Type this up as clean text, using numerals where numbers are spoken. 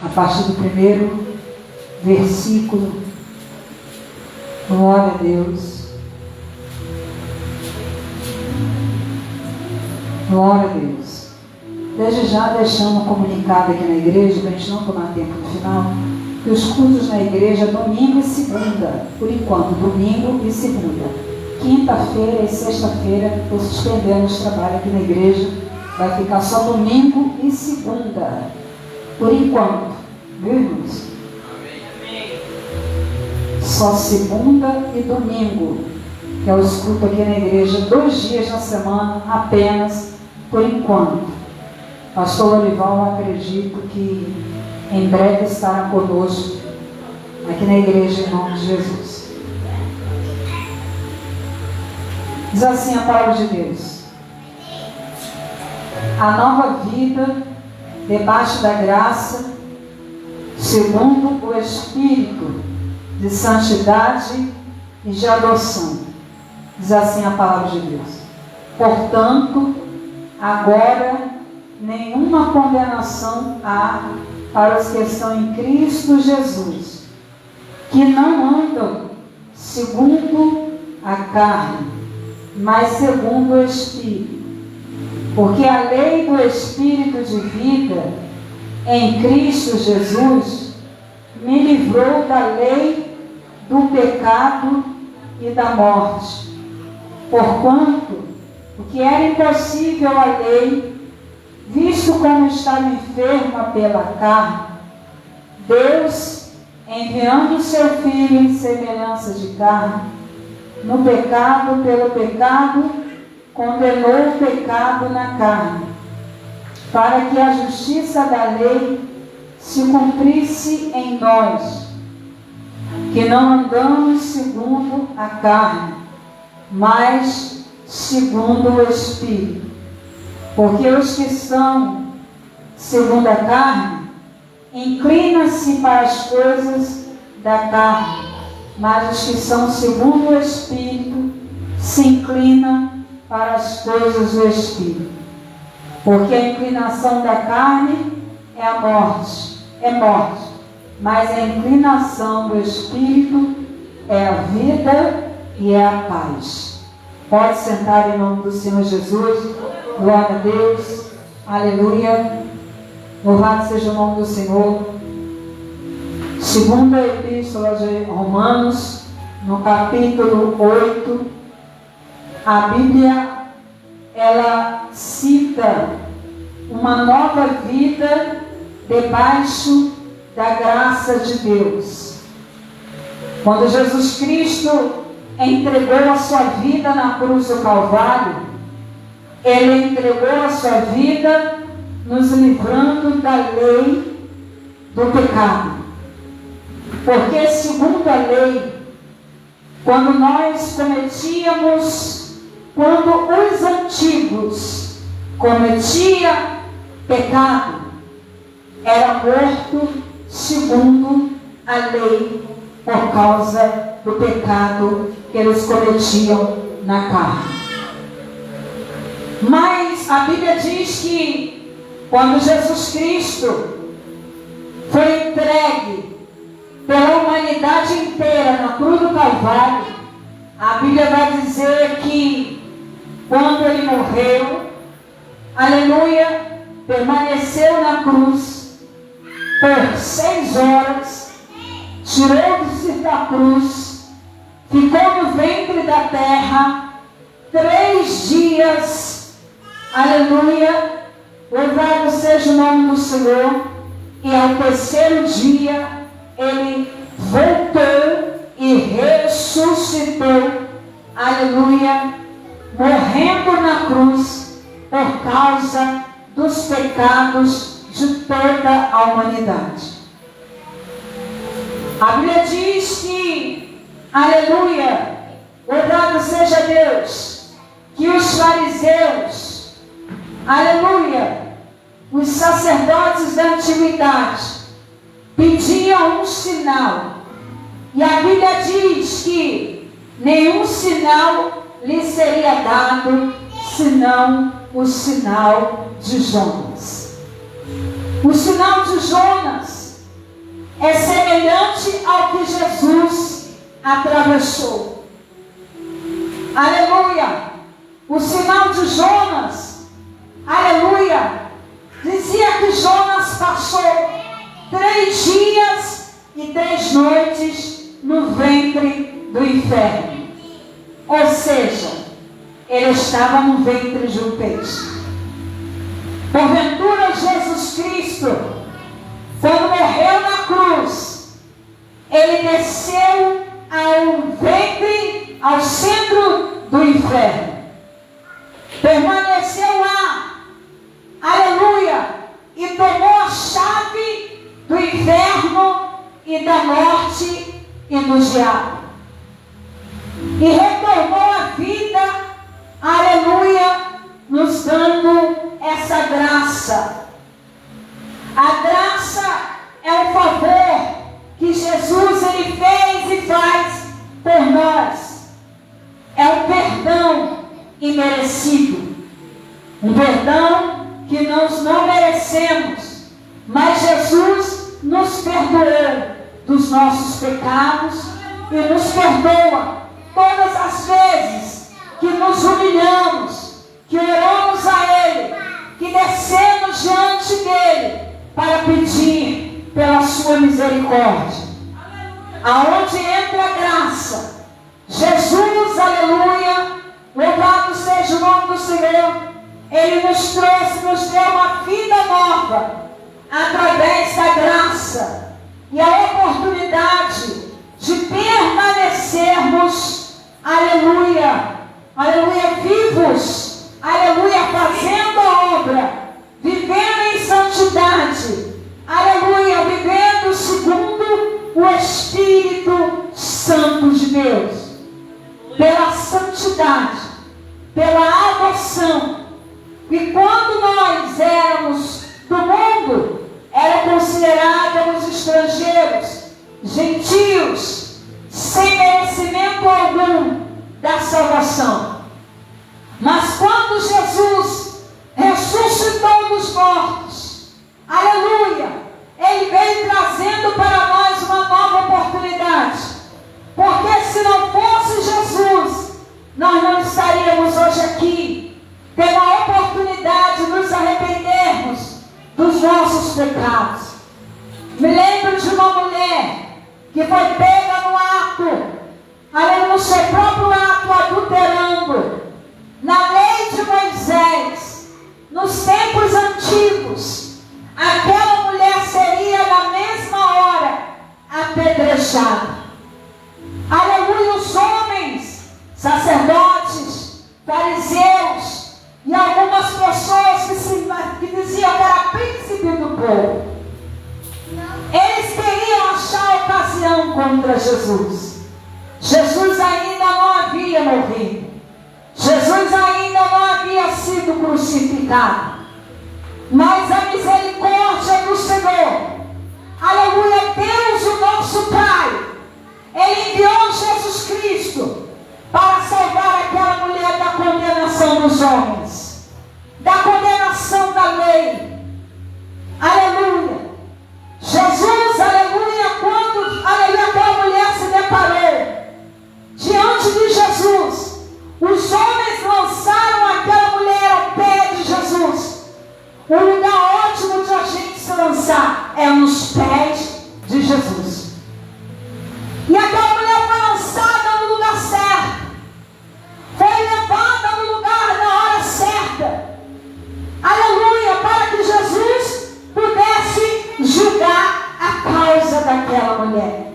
a partir do primeiro versículo. Glória a Deus. Glória a Deus. Desde já deixando comunicado aqui na igreja, para a gente não tomar tempo no final, que os cultos na igreja domingo e segunda, por enquanto, domingo e segunda. Quinta-feira e sexta-feira estou suspendendo os trabalhos aqui na igreja, vai ficar só domingo e segunda, por enquanto, viu, irmãos? Só segunda e domingo, que é o culto aqui na igreja, 2 dias na semana apenas, por enquanto. Pastor Lorival, acredito que em breve estará conosco aqui na igreja em nome de Jesus. Diz assim a palavra de Deus: a nova vida debaixo da graça, segundo o Espírito de santidade e de adoção. Diz assim a palavra de Deus: portanto, agora nenhuma condenação há para os que estão em Cristo Jesus, que não andam segundo a carne, mas segundo o Espírito. Porque a lei do Espírito de vida em Cristo Jesus me livrou da lei do pecado e da morte. Porquanto o que era impossível à lei, visto como estava enferma pela carne, Deus, enviando o seu Filho em semelhança de carne, no pecado, pelo pecado, condenou o pecado na carne, para que a justiça da lei se cumprisse em nós, que não andamos segundo a carne, mas segundo o Espírito. Porque os que são segundo a carne inclinam-se para as coisas da carne, mas os que são segundo o Espírito se inclinam para as coisas do Espírito. Porque a inclinação da carne é a morte, mas a inclinação do Espírito é a vida e é a paz. Pode sentar em nome do Senhor Jesus. Glória a Deus, aleluia, louvado seja o nome do Senhor. Segunda Epístola de Romanos, no capítulo 8, a Bíblia, ela cita uma nova vida debaixo da graça de Deus. Quando Jesus Cristo entregou a sua vida na cruz do Calvário, Ele entregou a sua vida nos livrando da lei do pecado. Porque segundo a lei, quando os antigos cometiam pecado, era morto segundo a lei, por causa do pecado que eles cometiam na carne. Mas a Bíblia diz que quando Jesus Cristo foi entregue pela humanidade inteira na cruz do Calvário, a Bíblia vai dizer que quando Ele morreu, aleluia, permaneceu na cruz por 6 horas, tirou-se da cruz, ficou no ventre da terra 3 dias, aleluia, louvado seja o nome do Senhor, e ao 3º dia Ele voltou e ressuscitou, aleluia, morrendo na cruz por causa dos pecados de toda a humanidade. A Bíblia diz que, aleluia, louvado seja Deus, que os fariseus, aleluia, os sacerdotes da antiguidade, pediam um sinal. E a Bíblia diz que nenhum sinal lhe seria dado, senão o sinal de Jonas. O sinal de Jonas semelhante ao que Jesus atravessou. Aleluia! O sinal de Jonas, aleluia, dizia que Jonas passou 3 dias e 3 noites no ventre do inferno. Ou seja, ele estava no ventre de um peixe. Porventura, Jesus Cristo, quando morreu na cruz, ele desceu ao ventre, ao centro do inferno. Permaneceu lá, aleluia, e tomou a chave do inferno e da morte e do diabo. E retornou à vida, aleluia, nos dando essa graça. A graça é o favor que Jesus ele fez e faz por nós. É o perdão imerecido. Um perdão que nós não merecemos, mas Jesus nos perdoou dos nossos pecados e nos perdoa todas as vezes que nos humilhamos, que oramos a Ele, que descemos diante dEle para pedir pela sua misericórdia. Aonde entra a graça, Jesus, aleluia, louvado seja o nome do Senhor, Ele nos trouxe, nos deu uma vida nova, através da graça, e a oportunidade de permanecermos, aleluia, aleluia, vivos, aleluia, fazendo a obra, vivendo em santidade, aleluia, vivendo segundo o Espírito Santo de Deus, pela santidade, pela adoção. E quando nós éramos do mundo, considerados estrangeiros, gentios, sem merecimento algum da salvação. Mas quando Jesus ressuscitou dos mortos, aleluia, Ele veio trazendo para nós uma nova oportunidade. Porque se não fosse Jesus, nós não estaríamos hoje aqui, tendo a oportunidade de nos arrependermos dos nossos pecados. Me lembro de uma mulher que foi pega no ato, aleluia, no seu próprio ato, adulterando. Na lei de Moisés, nos tempos antigos, aquela mulher seria na mesma hora apedrejada. Aleluia, os homens, sacerdotes, fariseus e algumas pessoas que diziam que era príncipe do povo, eles queriam achar ocasião contra Jesus. Jesus ainda não havia morrido. Jesus ainda não havia sido crucificado. Mas a misericórdia do Senhor, aleluia, Deus, o nosso Pai, Ele enviou Jesus Cristo para salvar aquela mulher da condenação dos homens, da condenação da lei. Aleluia. Jesus, aleluia, quando, aleluia, aquela mulher se deparou diante de Jesus, os homens lançaram aquela mulher ao pé de Jesus. Um lugar ótimo de a gente se lançar é nos pés de Jesus. E aquela mulher foi lançada no lugar certo, foi levada no lugar na hora certa, aleluia, para que Jesus pudesse julgar a causa daquela mulher.